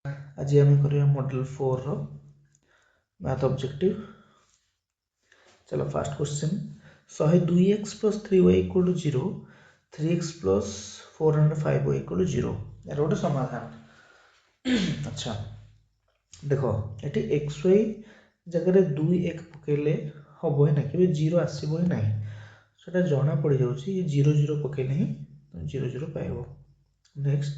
आज आम कर मॉडल 4 रो मैथ ऑब्जेक्टिव। चलो fast question 102x + 3y = 0 3x + 405y = 0 यार गोटे समाधान। अच्छा देखो ये एक्स वाई जगह 2 1 पकेले हम ही ना कि 0 आसब ही ना से जना पड़ जाऊँगी 0 0 पकेले ही 0 0 पाइब। नेक्स्ट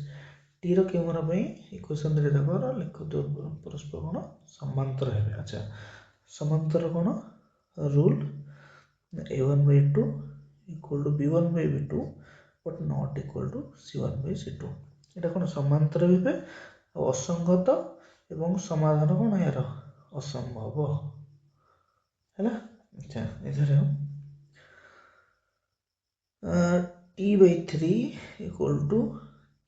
टी रो क्यों मान इक्वेशन लिख दो परस्पर कौन समांतर है। अच्छा समांतर कौन rule a1/2 = b1/b2 but not equal to c1/c2 এটা কোন সমান্তর ভাবে অসঙ্গত এবং সমাধান কোন এর অসম্ভব हैला। अच्छा इधर t/3 =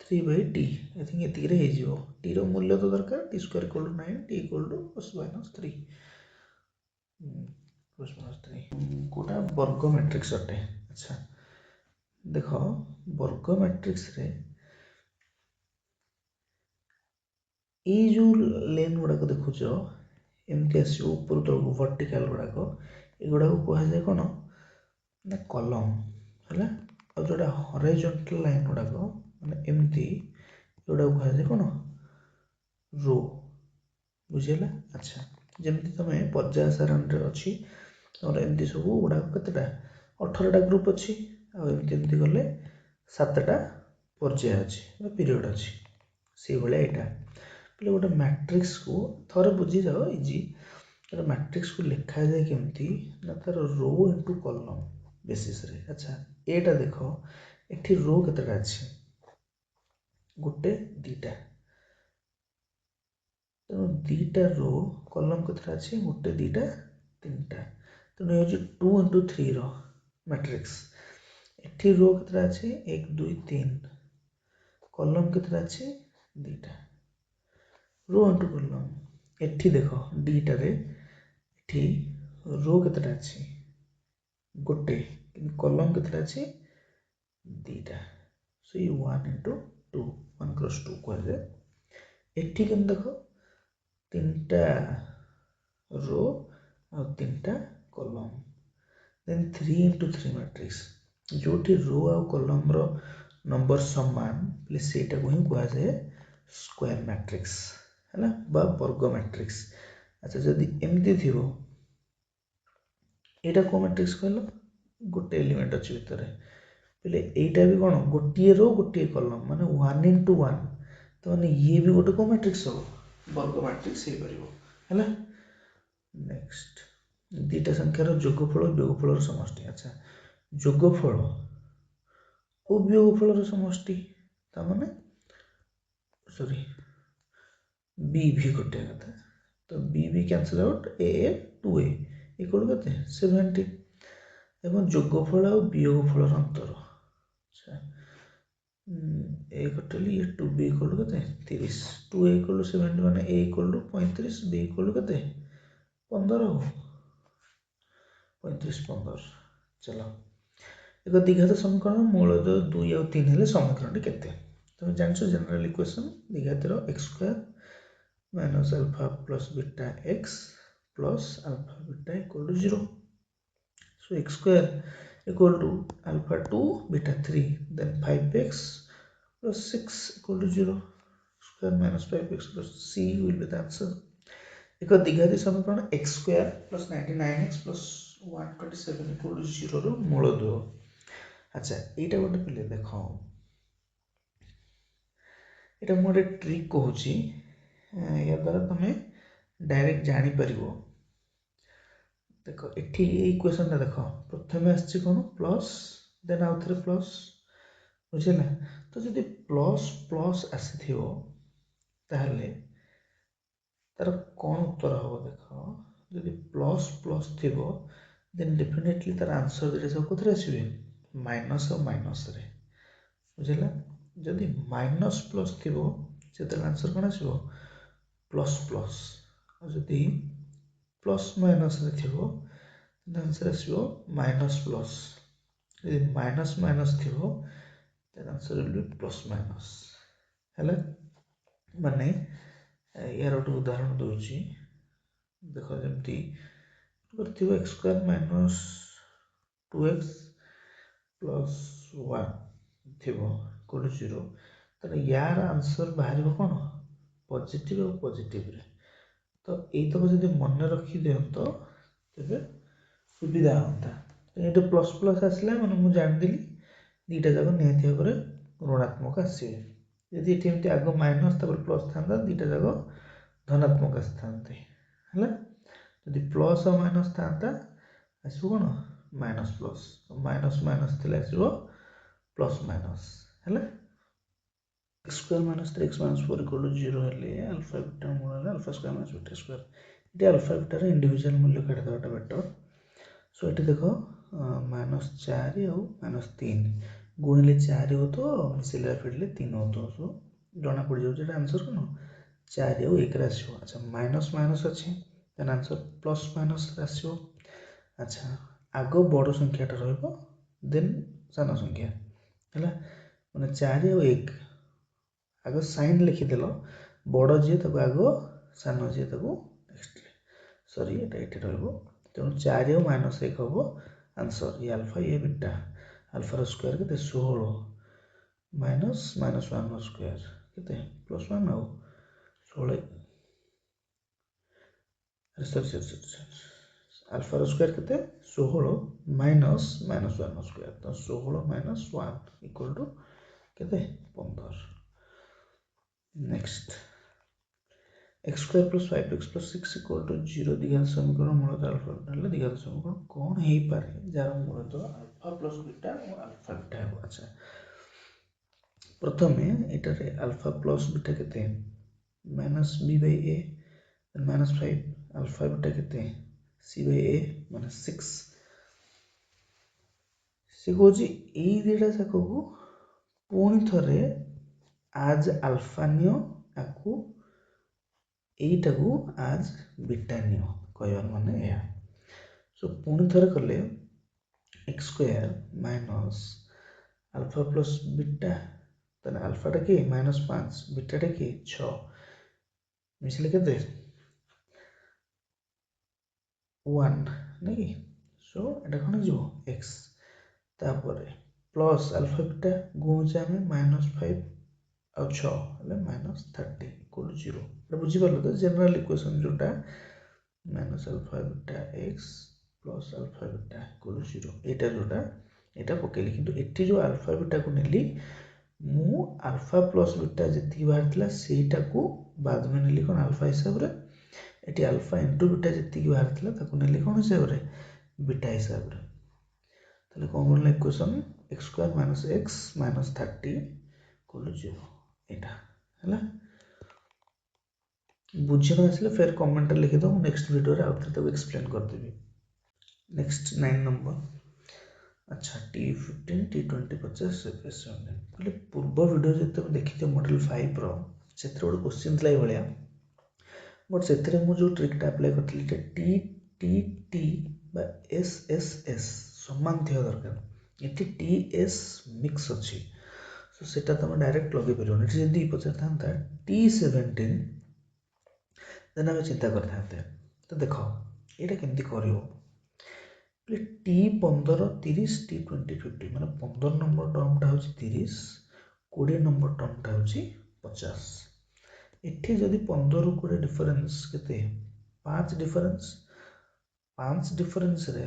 3/t आई थिंक ये रे हो टी रो मूल्य तो दरकार t² = 9 t = +-3 कोटा वर्ग मैट्रिक्स अटे। अच्छा देख वर्ग मैट्रिक्स रे ये जो लेन गुड़ाक देखुच एमती आसो ऊपर तक वर्टिकल गुड़ाक एगुड़ा कह जाए कौन ना कलम है और जोटा हॉरिजॉन्टल लाइन गुड़ाक माने एमती एगुड़ा कह जाए कौन रो बुझेला। अच्छा जमती तुम पर्याय सारणी अच्छी और एमती सब गुड़ाक केतेटा 18टा ग्रुप अच्छी आमती गले 7टा पर्याय अच्छी पीरियड अच्छी से भाया यहाँ पे गोटे मैट्रिक्स को थोड़े बुझी जाओ इजी गोटे मैट्रिक्स को लिखा जाए केमती ना तार रो इंटू कॉलम बेसिस रे। अच्छा एटा देख एठी रो केतेटा अच्छी गोटे दीटा तेणु दीटा रो कॉलम केतेटा अच्छी गोटे दीटा तीनटा तेणु ये 2 × 3 रो मैट्रिक्स एठी रो केतेटा अच्छी 1 2 3 कॉलम केतेटा अच्छी दीटा रो इंटू कॉलम एठी देख डीटा रे एठी रो केतेटा अच्छी गोटे कॉलम केतेटा अच्छी दीटा सो ये 1 × 2 1 × 2 कह जाए एठी केन देख तीनटा रो और तीनटा कॉलम देन 3 × 3 मैट्रिक्स जोठी रो और कॉलम रो नंबर समान प्ले सेटा को ही कह जाए स्क्वायर मैट्रिक्स है ना बा वर्ग मैट्रिक्स। अच्छा जदि एमती थी एटा को मैट्रिक्स कहल गोटे एलिमेंट अच्छी भितर पहले एटा भी कौन गोटे रो गोटे कॉलम माने 1 × 1 तो माने ये भी गोटे को मैट्रिक्स हो वर्ग मैट्रिक्स हो परिबो हैला। नेक्स्ट दीटा संख्यार जोगफल वियोगफल समष्टि। अच्छा जोगफल और वियोगफल समष्टि ता माने सॉरी बी भी गोटे कथा तो बी भी कैंसिल आउट ए 2a इक्वल कते 70 एवं जोगफल और वियोगफल अंतर। अच्छा ए कटली ये 2b इक्वल कते 30 2a इक्वल 70 माने a इक्वल 35 b इक्वल कते 15 हो 35 15। चलो एक द्विघात समीकरण मूल 2 और 3 हेले समीकरण केते तुम जानছো general equation द्विघातर x² - α + β x plus alpha beta = 0 so x² = alpha 2 beta 3 then 5x plus 6 = 0 square minus 5x plus c will be the answer। एक द्विघाती समीकरण x² plus 99x plus 127 = 0 रो मूल 2। अच्छा एटा गोटे पिले देखो एटा मोटे ट्रिक कहूची या द्वारा तुम डायरेक्ट जानी परिबो। देखो एठी इक्वेशन ता देखो प्रथमे आछि कोन प्लस देन आउ थरे प्लस बुझिला तो जदि प्लस प्लस आसीथिबो ताहले तार कोन उत्तर हो देखो जदि प्लस प्लस थिबो देन डेफिनेटली तार आंसर देले सब कोथरे आसीबे माइनस और माइनस रे बुझिला जदि माइनस प्लस थिबो सेतर आंसर कोन आसीबो प्लस प्लस और जदि प्लस माइनस रे थिबो आंसर आसीबो माइनस प्लस यदि माइनस माइनस थिबो then answer will be plus minus हैला माने यार गोटे उदाहरण दूसरी देख जमी x square minus 2x plus 1 थी इक्वल 0 तो यार आंसर बाहर कौन पॉजिटिव और पॉजिटिव रे तो यही जब मन रखी दिंत तेरे सुविधा होता ये प्लस प्लस आसला मैंने मुझे जानदेली दुईटा जाक निहती भाव में ऋणात्मक आसवे यदि ये आग माइनस प्लस था दुईटा जाक धनात्मक आसी था जदि प्लस और माइनस था आसो कौन माइनस प्लस माइनस माइनस थे आसो प्लस माइनस है x square minus 3x minus 4 equal 0 हेले अल्फा बीटा मूल alpha square minus beta square ये अल्फा बीटार इंडिविजुअल मूल्य काढ़ीदेटा बेटर सो ये देख माइनस 4 और माइनस 3 गुणिले 4 हो तो मिसेला फेडले 3 हो तो सो जना पड़ जाए आंसर कौन 4 और 1 आसो अच्छा माइनस माइनस अच्छे देन आंसर प्लस माइनस आसो अच्छा आग बड़ संख्याटा देन सान संख्या है मैंने 4 और 1 आग साइन लिखिदेल बड़ जी आग सान जी नेक्स्ट सॉरी ये तेणु 4 और माइनस 1 हम आंसर ये अल्फा ये बीटा अल्फार स्क्वायर के 16 माइनस माइनस 1 स्क्वायर के प्लस 1 आउ 16 अल्फार स्क्वायर के 16 माइनस माइनस 1 स्क्वायर तो 16 माइनस 1 इक्वल टू के 15 next X square plus 5x plus 6 equal to 0 द्विघात समीकरण मूलतः अल्फा बीटा द्विघात समीकरण कौन हो पारे जार मूलतः अल्फा प्लस बीटा और अल्फा बीटा है अच्छा प्रथम ये अल्फा प्लस बीटा के minus B by A minus 5 alpha beta के सी बाई ए माइनस 6 से कौन यही दुटा जाक को पुणी थे आज अल्फा नियो आपको यहीटा को आज बीटा नियो कहबार माने यह सो पुणी थे कले x square minus alpha plus beta तेना अल्फाटा कि माइनस 5 बीटाटा कि 6 मिसले के 1 नहीं सो एटा कौन जो एक्स तापर प्लस अल्फा बीटा गुणुचे आम माइनस 5 और 6 माइनस 30 इक्वल 0 बुझीपार तो जनरल इक्वेशन जोटा minus alpha beta x plus alpha beta equal 0 यहाँ जोटा यहाँ पकेली किंतु एटी जो अल्फा बीटा को नेली मु अल्फा प्लस बीटा जी बाहर सेटा को बाद में नेली कौन अल्फा हिसाब रे एटी अल्फा इंटू बीटा जी बाहर नेली कौन हिसाब रे बीटा हिसाब रे ताले कौन बनला equation x square minus 30 equal 0 यहाँ है बुझी न आसले फिर कमेंट लिखि दो नेक्स्ट वीडियो रे आउट तक एक्सप्लेन कर देबी नेक्स्ट 9 नंबर अच्छा T15 T20 50 कहले पूर्व वीडियो जो देखिए मॉडल 5 रो से गोटे क्वेश्चन था भाया बट से मुझे ट्रिकटा अप्लाई करी T T T S S S समान थी दरकार ये टी एस मिक्स अच्छी सो सेटा तुम डायरेक्ट लगे पार जदि पचार था T17 देन आम चिंता करते तो देख यहाँ केमती कर T15 30 T20 50 माने 15 नंबर टर्मटा हूँ 30 20 नंबर टर्मटा हूँ 50 इट्ठी जदि 15 20 डिफरेंस केते 5 डिफरेंस 5 डिफरेंस रे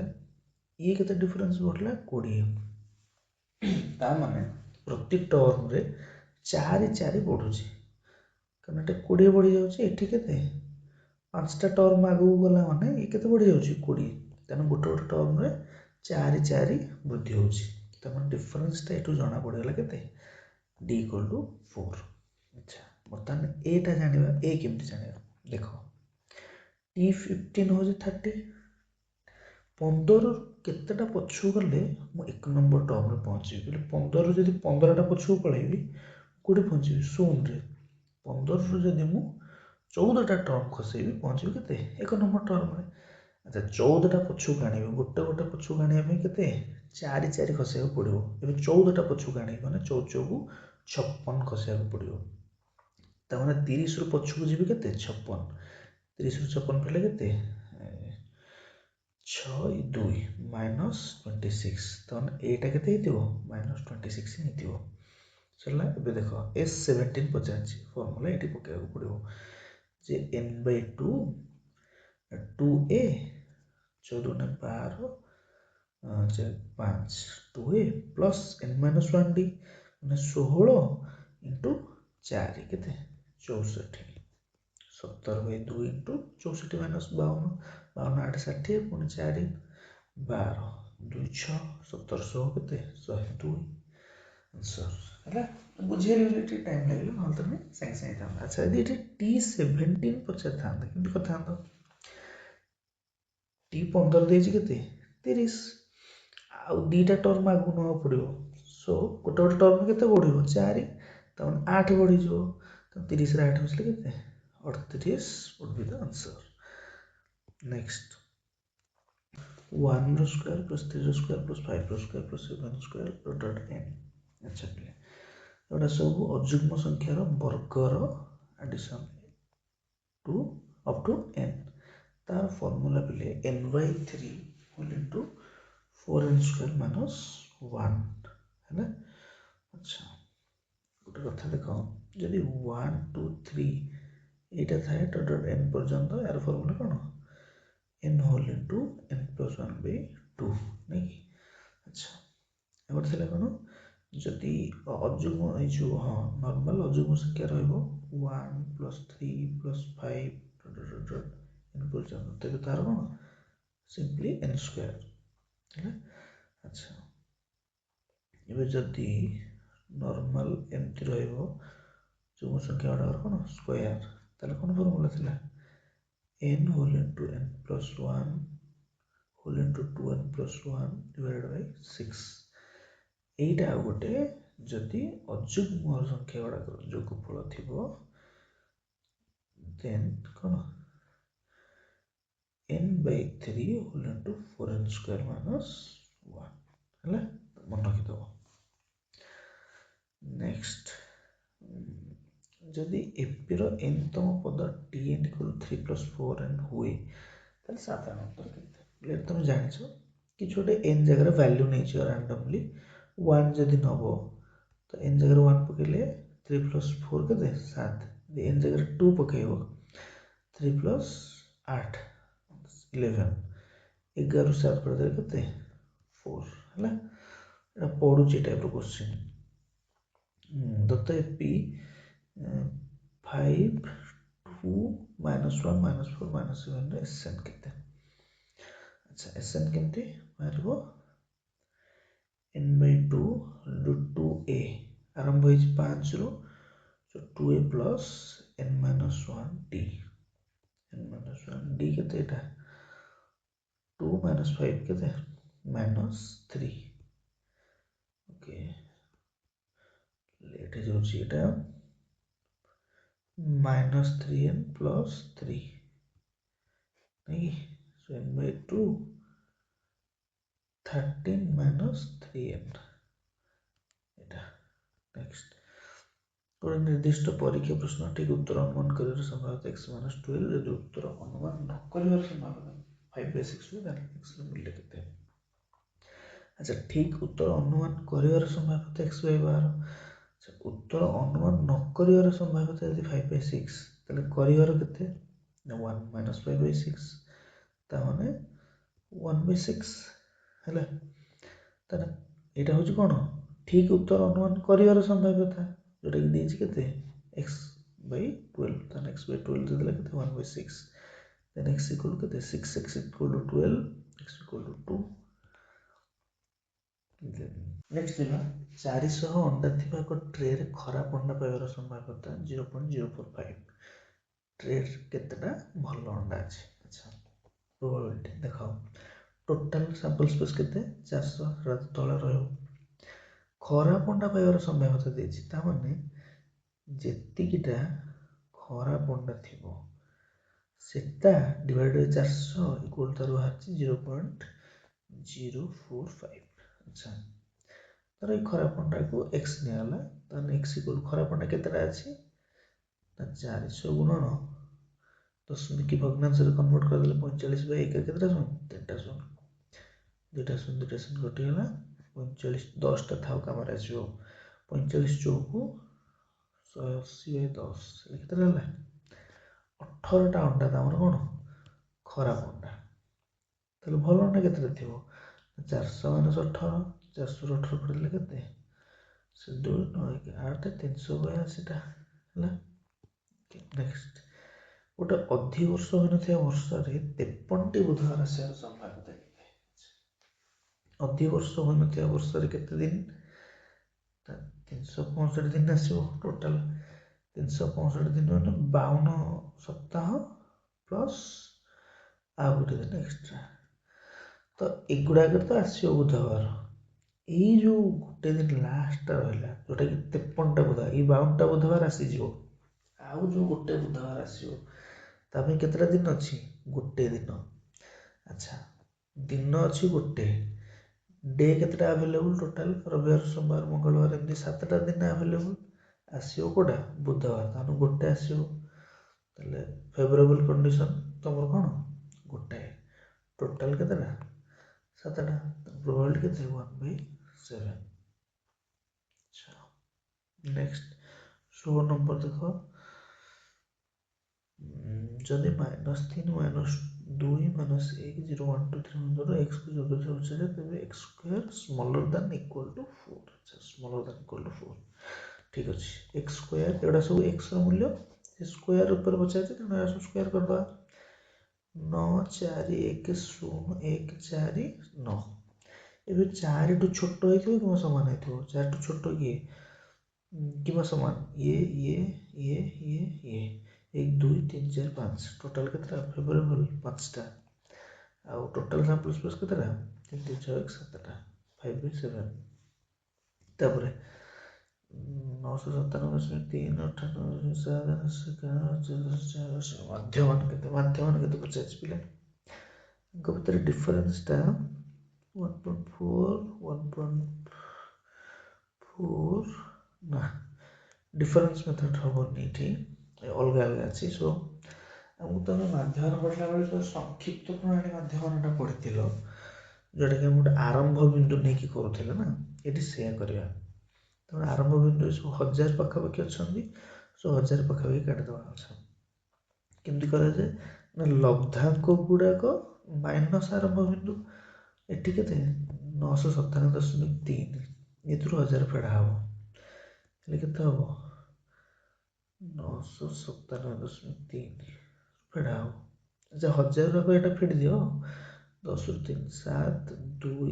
ये केते डिफरेंस बढ़ला 20 ता माने प्रति टर्म रे 4 4 बढ़ुची कारण एटा 20 बढ़ी जाउची एठी केते 5टा टर्म आगु गला माने ये केते बढ़ी जाउची 20 तेना गोटे गोटे टर्म रे 4 4 वृद्धि होउची तमन डिफरेंसटा एठू जाना पड़ेला केते d इक्वल टू 4 अच्छा बर्तमान एटा जानिबा ए केमती जानिबा देखो T15 हो 30 15 केतेटा पछु गले मु 1 नंबर टर्म रे पहुंची बोले 15 जदि 15टा पछु पळेबी कोडी पहुंची 0 रे 15 रो जदि मु 14टा टर्म खसेबी पहुंची केते 1 नंबर टर्म रे अच्छा 14टा पछु गाणी गोटे गोटे पछु गाणी पे केते 4 4 खसेबा पड़िबो एबे 14टा पछु गाणी माने 14 को 56 खसेबा पड़िबो तामाने 30 रु पछकु जिबि केते 56 30 रु 56 फेले केते 6 2 माइनस 26 तामाने एटा केते हितिबो माइनस 26 ही हितिबो चला एबे देखो S17 पचाछि फॉर्मूला एटी पकेबो पड़िबो जे n/2 2a 14 ने 12 5 2a प्लस n-1d माने 16 इंटू 4 केते 64 17/2 इंटू 64 माइनस 52 52 8 60 पुणी 4 12 2 6 1700 केते 102 आंसर हैला बुझेली टी टाइम लागले न त में संग संग था अच्छा यदि एटी T17 पचार था किंतु कथा तो T15 देछि केते 30 आउ दीटा टर्म आगु न पड़िबो सो गोटे गोटे टर्म केते बढ़िबो 4 त 8 बढ़ी जो तो 30 रे 8 बसले केते 38 would be the answer next 1 रो स्क्वायर प्लस 3 रो स्क्वायर प्लस 5 रो स्क्वायर प्लस 7 रो स्क्वायर डॉट n अच्छा प्ले एटा सब अजुग्म संख्यार वर्गर addition to up to n तार फॉर्मूला प्ले n/3 whole into 4n square minus 1 है ना अच्छा गोटे कथा देखो जदि 1 2 3 एटा थाए डॉट n पर्यंत यार फॉर्मूला कोन n whole into n plus 1/2 नहीं अच्छा एबे थले कोन जदि अजुग्म ए जो हां नॉर्मल अजुग्म संख्या रहबो 1 प्लस 3 प्लस 5 डॉट n पर्यंत तबे तार कोन सिंपली n स्क्वायर है अच्छा एबे जदि नॉर्मल एमती रहइबो जुग्म संख्या ऑर्डर कोन स्क्वायर ताले कोन फॉर्मूला थिला n whole into n plus 1 whole into 2n plus 1 divided by 6 एटा आ गोटे जदि अजुग्म संख्या ऑर्डर जोगफल थिबो देन कोन n/3 whole into 4n square minus 1 हला मन रखि दो नेक्स्ट जदि एपी रो n तम पद tn इक्वल 3 प्लस 4n हुए ताले साधारण उत्तर केते लेट तुम जानिछो कि छोटे n जगह वैल्यू नै छ रैंडमली 1 जदि नबो तो n जगह 1 पकेले 3 प्लस 4 केते 7 n जगह 2 पकेबो 3 प्लस 8 11 11 7 कर दे केते 4 हला एटा पढु छि टाइप रो question Dutt AP 5 2 minus 1 minus 4 minus 7 रे SN केते अच्छा SN केमती मारबो n/2 2a आरंभ होई 5 रो so 2a plus n minus 1 d n minus 1 d केते एटा 2 minus 5 केते minus 3 ओके लेट जो छी एटा minus 3n plus 3 नहीं so n/2 13 minus 3n एटा नेक्स्ट और निर्दिष्ट परीक्षा प्रश्न ठीक उत्तर अनुमान करियर संभावना x - 12 यदि उत्तर अनुमान न करियर संभावना 5/6 हुए देन x मूल्य केते अच्छा ठीक उत्तर अनुमान करियर संभावना x/12 अच्छा उत्तर अनुमान न करियर संभावना यदि 5/6 तले करियर केते 1 - 5/6 ता माने 1/6 हैला ताने एटा होची कोन ठीक उत्तर अनुमान करियर संभाव्यता जोटा कि देछि केते x/12 ताने x/12 देला केते 1/6 देन x इक्वल केते 6x equal to 12 x equal to 2 next दिला 400 अंडा थिबा को ट्रे रे खराब अंडा पाइबार संभाव्यता 0.045 ट्रे केतेटा भलो अंडा अछि अच्छा प्रोबेबिलिटी देखाओ टोटल सैंपल स्पेस केते 400 रात तळे रहयो खराब अंडा पाइबार संभाव्यता देछि ता माने जेतिकिटा खराब अंडा थिबो सेटा डिवाइड बाय 400 इक्वल टू बाहर 0.045 अच्छा तर ए खराब अंडा को x नियाला त x इक्वल खराब अंडा केतेटा अछि ना 400 गुणन 0.0 भग्नांश कन्वर्ट करदेले 45/1 केतटा शून्य 3टा शून्य 2टा शून्य 2टा शून्य कटिगला 45 10टा थाउ काम आसो 45 चौकू 180/10 केतटा होला 18टा अंडा तामर कोन खराब अंडा ताले भल अंडा केतटा थिबो 400 - 18 400 18 पड़े केते से 2 9 8 382टा ହେଲା नेक्स्ट गोटे अधिक वर्ष होइनथिया वर्षरे 53टी बुधवार आसियार संभावना अधिक वर्ष होइनथिया वर्षरे केते दिन 365 दिन आसिबो टोटल 365 दिन माने 52 सप्ताह प्लस आ गोटे दिन एक्स्ट्रा तो एगुड़ा तो आसियो बुधवार ये जो गोटे दिन लास्ट रहा जोटा कि 53टा बुधवार ये 52टा बुधवार आसीजिवो आउ जो गोटे बुधवार आसियो तापे केतटा दिन अच्छी गोटे दिन अच्छा दिन अच्छी गोटे डे केतटा अवेलेबल टोटल रविवार सोमवार मंगलवार एमती 7टा दिन अवेलेबल आसियो कोडा बुधवार तानु गोटे आसियो तले फेवरेबल कंडीशन तमर कोन गोटे टोटल केतटा 7टा प्रोबेबिलिटी केते 1/7 अच्छा नेक्स्ट 16 नंबर देखो जदि -3 -2 -1 0 1 2 3 धरो x को जब जोड़े तबे x square smaller than equal to 4 अच्छा स्मॉलर देन इक्वल टू 4 ठीक अछि x स्क्वायर एडा सब x रो मूल्य स्क्वायर ऊपर बचा छै तने सब स्क्वायर करबा 9 4 1 0 1 4 9 एबे 4 टू छोटो हेथिबो कि समान हेथिबो 4 टू छोटो कि समान ये 1 2 3 4 5 टोटल केतरा फेवरेबल 5टा आउ टोटल सैंपल स्पेस केतरा 3 3 6 1 7टा 5/7 तापरे 997.3 98.7 माध्यमान केते पचास पिला भितर डिफरेंस टा 1.4 1.4 ना डिफरेंस मेथड हबनी ठीक अलग अलग अच्छी सो आमको तुम माध्यम पढ़ला बेले संक्षिप्त प्रणाली माध्यमटा पढ़ी जोटा कि गोटे आरंभ बिंदु नहीं कि करूँ ना ये से करवा तेना आरंभ बिंदु सब 1000 पाखापाखि अच्छा सो 1000 पाखापाखि काटिदेवा अच्छा केमती कराए ना लब्धांक गुड़ाक माइनस आरंभ बिंदु एटी के 997.3 एथुरु 1000 फेड़ा हम केते हम 997.3 फेड़ा हम अच्छा 1000 रख एटा फेड़ दियो 10 रु 3 7 2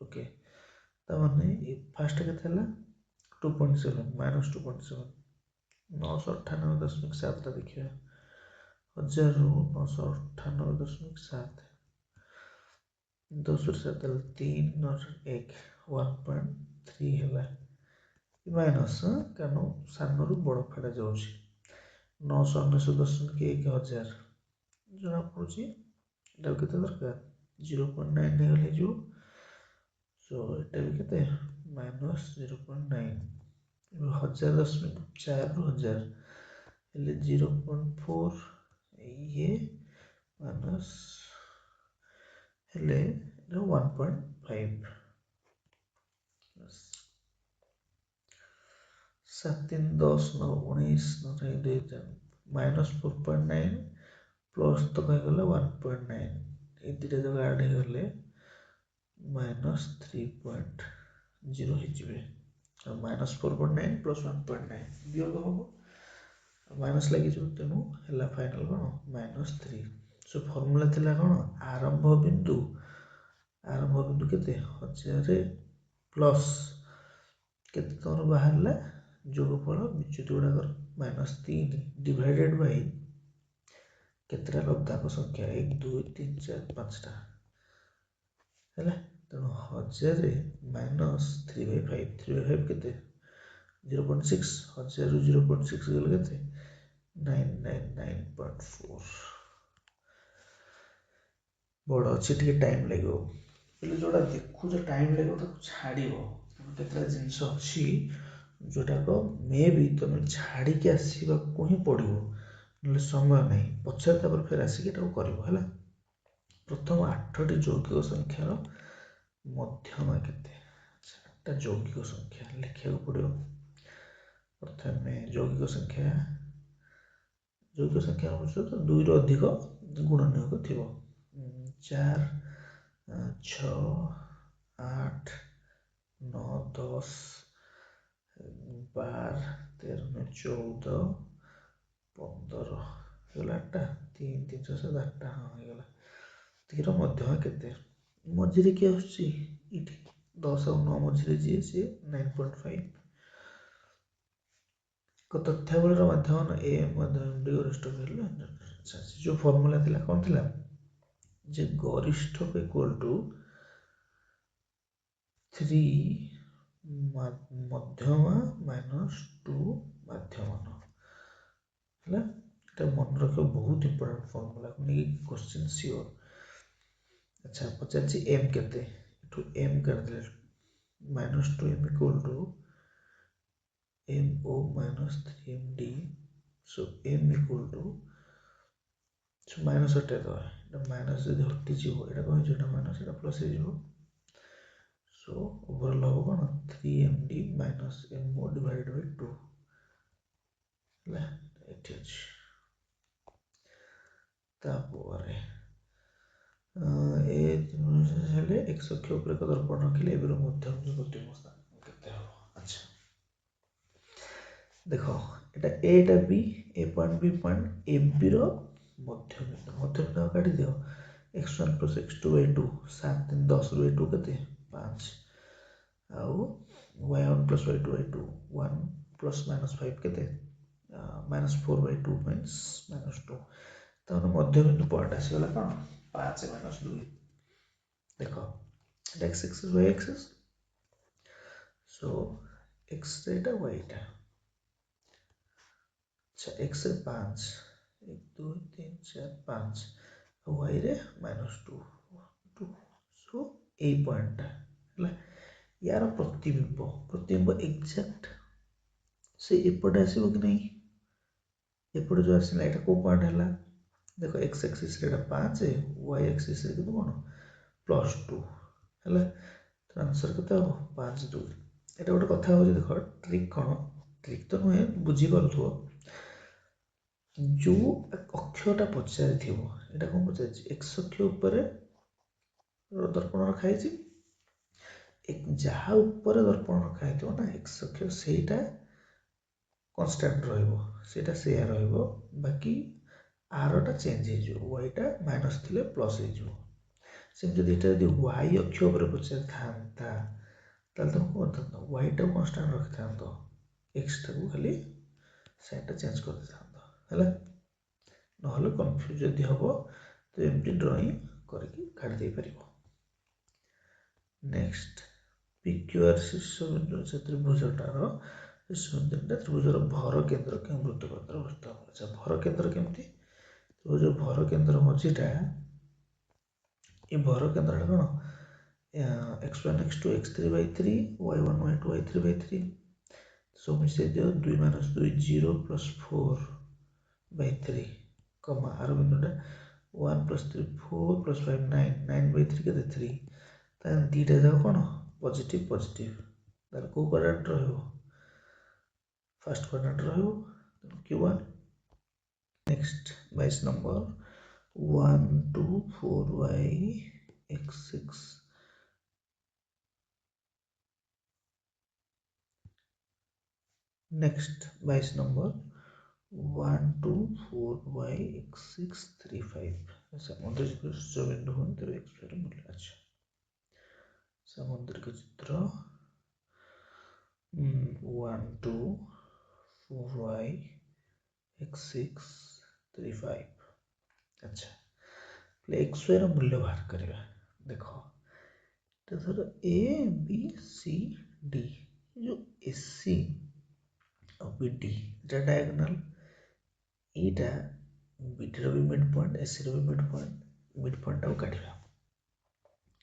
ओके तमाने फास्ट केते हला 2.7 माइनस 2.7 998.7 टा देखिए 1000 रु 998.7 10 रु 7 3 1 1.3 है माइनस कारण सान रु बड़ फेड़ा जाऊँगी 999.1 जना पड़ी के दरकार 0.9 गले जो सो ये भी माइनस 0.9 1000.4 रु 1000 हेले 0.4 ये माइनस हेले 1.5 7 3 10 9 19 माइनस 4.9 प्लस तो कहगला 1.9 ये दुटा जगह ऐड हो गले माइनस 3.0 हो माइनस 4.9 प्लस 1.9 वियोग हम माइनस लगी तेणु है फाइनल कौन माइनस 3 सो फर्मूला थिला कौन आरंभ बिंदु केते 1000 प्लस केते तमर बाहरला जोगफल विच्युत गुड़ाकर -3 डिवाइडेड बाय केतटा लब्धांक संख्या 1 2 3 4 5टा है तेणु 1000 माइनस 3/5 3/5 केते 0.6 1000 रु 0.6 गले केते 999.4 बड़ अच्छे टे टाइम लगे जोड़ा देखु जो टाइम लगे तो छाड़ କେତେଟା ଜିନିଷ ଅଛି जोटाक मे भी तुम छाड़ी आसवाक ही पड़ो ना समय नहीं पचार फिर आसिक कर प्रथम 8टी यौगिक संख्यार मध्यमा केते 8टा यौगिक संख्या लिखा पड़ो प्रथम यौगिक संख्या तो 2 रु अधिक गुणनीयक थी 4 6 8 9 10 12 13 14 15 ହେଇଗଲା 8ଟା 3 3 6 7 8ଟା ହଁ ହେଇଗଲା तीर मध्यमा केते मझिरे किए आସୁଛି इठी 10 ଆଉ 9 मझिरे ଯିଏ ସିଏ 9.5 को तथ्यावलीर माध्यम ए मध्यम गरिष्ठ भेल अच्छा जो फॉर्मूला थिला कोन थिला जे गरिष्ठ इक्वल टू 3 मध्यमा माइनस 2 माध्यमन हैला এটা মনে রাখো बहुत इंपोर्टेंट फॉर्मूला को नहीं क्वेश्चन श्योर अच्छा पचार एम केते टू एम कर दे -2m equal to mo -3md so m equal to so minus हटे दो एटा माइनस जदि हटि जीवो एटा कोन जेटा माइनस एटा प्लस हे जीवो सो ओवरऑल हो कोन 3md mo डिवाइडेड बाय 2 ला एठी अछि तापोरे एक्स अक्ष उपर एक दर्पण रखिले एबिर मध्यम जो प्रतिबिंब स्थान केते हो अच्छा देखो एटा ए टा B A point B point A B रो मध्यम काटी दियो x1 + x2 / 2 7 3 10 / 2 केते 5 आउ y1 + y2 / 2 1 ± 5 केते -4 / 2 मींस -2 तो मध्यबिंदु पॉइंट आसीगला कोन 5 - 2 देखो x axis y axis so x रेटा y टा अच्छा x रे 5 1 2 3 4 5 y रे -2 2 सो ए पॉइंट हला यार प्रतिबिंब एग्जैक्ट से एपटे आसीबो कि नहीं एपटे जो आसीला एटा को पॉइंट हला देखो x एक्सिस रे 5 y एक्सिस रे कितो कोन +2 हला तो आंसर केते हो 5 2 एटा गोटे कथा हो देखो ट्रिक कोन ट्रिक तो नुहे बुझी पारथो जो अक्षरटा पचारि थिबो एटा कोन पचारि x अक्ष ऊपर दर्पण रखा हिची एक जहा ऊपर दर्पण रखा हितो ना x अक्ष सेटा कांस्टेंट रहइबो सेटा सेया रहइबो बाकी आरटा चेंज हे जो y टा माइनस थिले प्लस हे जो सेम जदि एटा जदि y अक्ष ऊपर पचारि थांता ताले तुम कोन था y टा कांस्टेंट रखि थांतो x टा को खाली साइड टा चेंज कर थांतो हला नहले कंफ्यूज जदि हबो तो एमटी ड्राइंग करके काट दे परिबो नेक्स्ट PQR शीर्षबिंदु त्रिभुजटार शीर्षबिंदुटा त्रिभुजर भर केंद्र के वृत्तपत्र अवस्था अच्छा भर केंद्र केमती त्रिभुज भर केंद्र मझीटा ये भर केंद्रटा कोन x1 x2 x3/3 y1 y2 y3/3 सो मिसे दियो 2 - 2 0 + 4/3 कमा आर बिंदुटा 1 + 3 4 + 5 9 9/3 केते 3 तान दीटा जाओ कोन पॉजिटिव तार को क्वाड्रेंट रहइबो फर्स्ट क्वाड्रेंट रहइबो q1 next 22 number 1 2 4y x6 next 22 number 1 2 4y x6 3 5 समुद्र बिंदु हो तो x मूल्य अच्छा समुद्र के चित्र 1 2 4y x6 3 5 अच्छा x रो मूल्य बाहर करबा देखो तो धर a b c d जो ac और bd जो डायगोनल एटा bd रो भी मिड पॉइंट ac रो भी मिड पॉइंट को काटिबा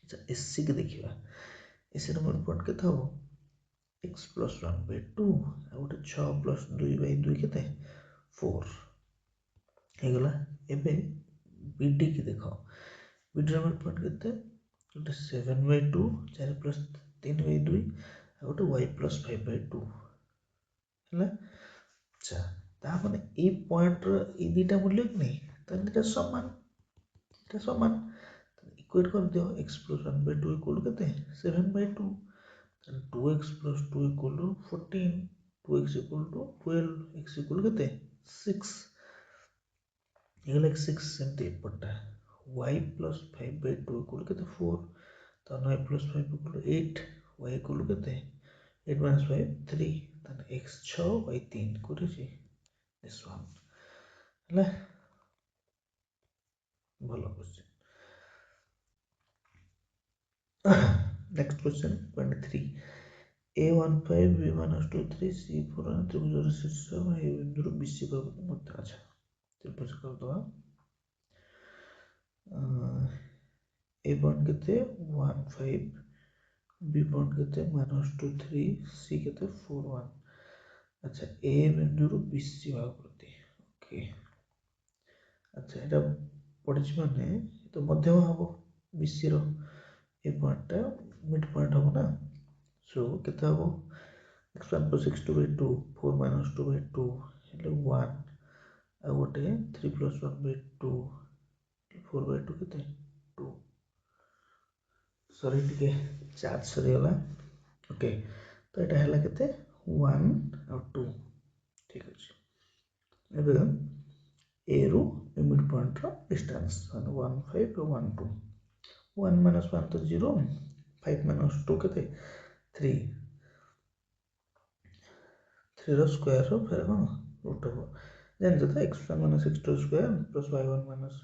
अच्छा ac के देखिबा ac रो मिड पॉइंट केते हबो x plus 1 by 2 ଆଉ ଗୋଟେ 6 plus 2 by 2 କେତେ 4 ହେଇଗଲା। ଏବେ BD କି ଦେଖ, BD ର ମିଡ୍ ପଏଣ୍ଟ କେତେ ଗୋଟେ 7 by 2 4 plus 3 by 2 ଆଉ ଗୋଟେ y plus 5 by 2 ହେଲା। ଆଚ୍ଛା ତାମାନେ এই পয়েন্টର এই দুইটা মূল্য কি নেই তাহলে এটা সমান ইকুয়েট করে দিও x plus 1 by 2 equal to কেতে 7 by 2 then 2x plus 2 equal to 14 2x equal to 12 x equal to কেতে 6 এগুলো 6 সেমতি এপটটা y plus 5 by 2 equal to কেতে 4 then y plus 5 equal to 8 y equal to কেতে 8 minus 5 3 then x 6 y 3 করেছি this one ହେଲା। ଭଲ question। next question 23 A15 B123 C4 ତ୍ରିଭୁଜର ଶୀର୍ଷ ଏ ବିନ୍ଦୁରୁ BC ପର୍ଯ୍ୟନ୍ତ ମଧ୍ୟ ଅଛି ତ୍ରିଭୁଜ କରିଦେବା। A ପଏଣ୍ଟ କେତେ 1 5 B ପଏଣ୍ଟ କେତେ -2 3 C କେତେ 4 1 আচ্ছা A বিন্দুରୁ BC ভাগ করতে ওকে। আচ্ছা এটা পড়িছি মানে তো মধ্যম হবো BC ର ए पॉइंट मिड पॉइंट हो ना सो कितना हो x1 plus x2 by 2 4 minus 2 by 2 એટલે 1 ଆଉ ଗୋଟେ 3 plus 1 by 2 4 by 2 କେତେ 2 ସରି ଟିକେ ଚାର୍ଜ ସରିଗଲା ଓକେ। ତ ଏଟା ହେଲା କେତେ 1 ଆଉ 2 ଠିକ ଅଛି। ଏବେ a ରୁ ମିଡ୍ ପଏଣ୍ଟ ର ଡିଷ୍ଟାନ୍ସ 1 5 ଆଉ 1 2 1 minus 1 तो 0 5 minus 2 केते 3 3 रो स्क्वायर रो फिर कौन रूट हो जान जता x1 minus x2 square plus y1 minus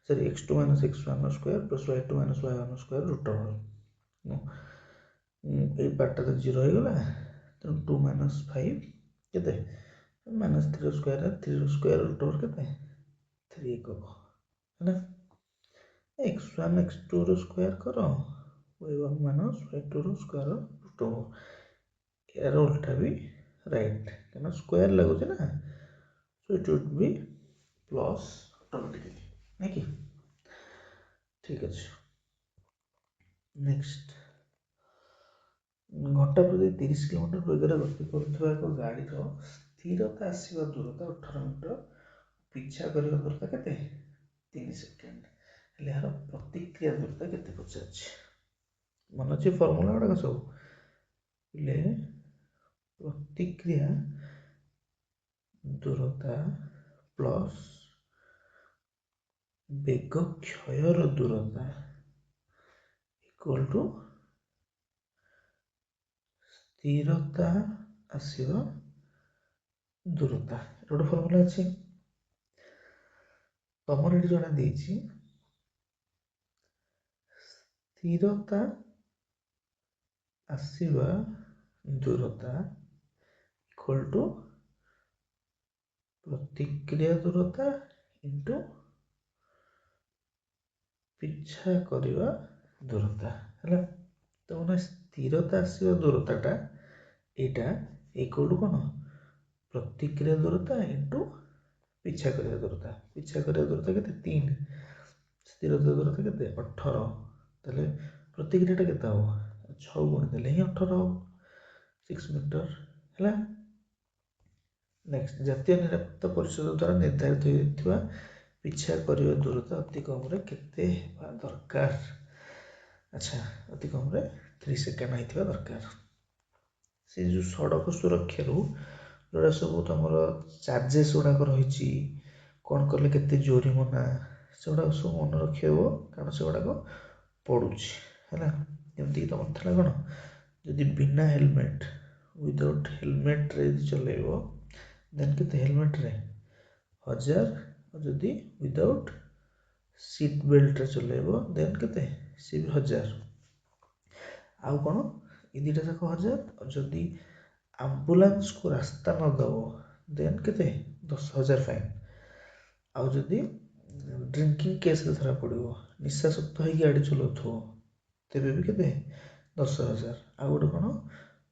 sorry x2 minus x1 square plus y2 minus y1 square root हो नो ए पार्ट तो 0 हो गला तो 2 minus 5 केते minus 3 रो स्क्वायर रूट ओवर केते 3 को है ना x1 x2 रो स्क्वायर करो y1 minus y2 रो स्क्वायर रूट ओवर यार उल्टा भी राइट है स्क्वायर लगुचे ना so it would be plus automatically नहीं कि ठीक है। नेक्स्ट घंटा प्रति 30 किलोमीटर वेगर गति करुवा एक गाड़ी रो स्थिरता आसीबा दूरता 18 मीटर पीछा करिवा दूरता केते 3 सेकेंड हेले यार प्रतिक्रिया दूरता केते पचाछ मन अछि फार्मूला गुडा सब ले प्रतिक्रिया दूरता प्लस बेग क्षयर दूरता इक्वल टू स्थिरता आसीबा दूरता एटा फार्मूला अछि तमर एटी जणा देछि स्थिरता आसीबा दूरता इक्वल टू प्रतिक्रिया दूरता इनटू पीछा करिवा दूरता हैला। तो ना स्थिरता आसीबा दूरताटा एटा इक्वल टू कोन प्रतिक्रिया दूरता इनटू पीछा करिवा दूरता केते 3 स्थिरता दूरता केते 18 तले प्रतिक्रियाटा केते हो 6 गुण देले ही 18 हो 6 मीटर हैला। नेक्स्ट जातीय निरापत्ता परिषद द्वारा निर्धारित होइथिबा पीछा करिवा दूरता अति कम रे केते हेबा दरकार। अच्छा अति कम रे 3 सेकेंड होइथिबा दरकार। से जो सड़क सुरक्षा रू जोड़ा सब तुमर चार्जेस गुड़ाक रही कौन कले केते जोरिमाना से गुड़ाक सब मन रखियो कारण से गुड़ाक पड़ुछि हैला। जमती तुम थला कोन जदि बिना हेलमेट विदाउट हेलमेट रे चलेबो देन केते हेलमेट रे 1000 और जदि विदाउट सीट बेल्ट रे चलेबो देन केते से भी 1000 आउ कोन इ दिटा जाक 1000 और जदि एम्बुलेंस को रास्ता न दबो देन केते 10000 फाइन आउ जदि ड्रिंकिंग केस रे धरा पड़िबो निशा सक्त होई गाड़ी चलाउथो तेबे भी केते 10000 आ गोटे कोन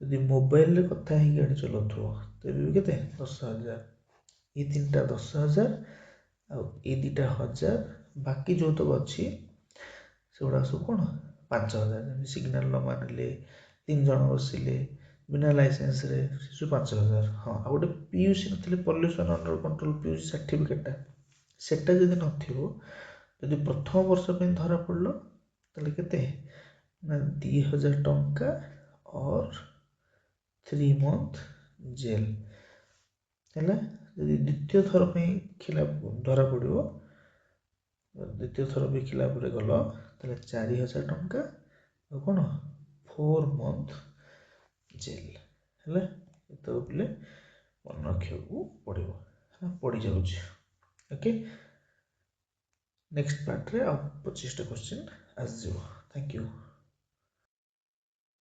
ଯଦି ମୋବାଇଲରେ କଥା ହେଇକି ଗାଡ଼ି ଚଲାଉଥିବ ତେବେ ବି କେତେ 10,000, ଏ ତିନିଟା 10,000 ଆଉ ଏ ଦୁଇଟା 1,000, ବାକି ଯେଉଁତକ ଅଛି ସେଗୁଡ଼ା ସବୁ କ'ଣ 5,000। ଯେମିତି ସିଗ୍ନାଲ ନ ମାନିଲେ 3 ଜଣ ବସିଲେ ବିନା ଲାଇସେନ୍ସରେ ସେ ସବୁ 5,000। ହଁ, ଆଉ ଗୋଟେ PUC ନଥିଲେ ପଲ୍ୟୁସନ୍ ଅଣ୍ଡର କଣ୍ଟ୍ରୋଲ PUC ସାର୍ଟିଫିକେଟଟା, ସେଟା ଯଦି ନଥିବ, ଯଦି ପ୍ରଥମ ବର୍ଷ ପାଇଁ ଧରା ପଡ଼ିଲ ତାହେଲେ କେତେ ନା 2,000 ଟଙ୍କା ଅର୍ 3 month ଜେଲ୍ ହେଲା। ଯଦି ଦ୍ୱିତୀୟ ଥର ପାଇଁ ଖିଲାପ ଧରା ପଡ଼ିବ, ଦ୍ୱିତୀୟ ଥର ବି ଖିଲାପରେ ଗଲ ତାହେଲେ 4,000 ଟଙ୍କା ଆଉ କ'ଣ 4 month ଜେଲ୍ ହେଲା। ଏତକ ପିଲେ ମନେ ରଖିବାକୁ ପଡ଼ିବ, ପଡ଼ିଯାଉଛି। ଓକେ, ନେକ୍ସଟ ପାର୍ଟରେ ଆଉ 25ଟା କ୍ୱେଶ୍ଚିନ୍ ଆସିଯିବ। Thank you.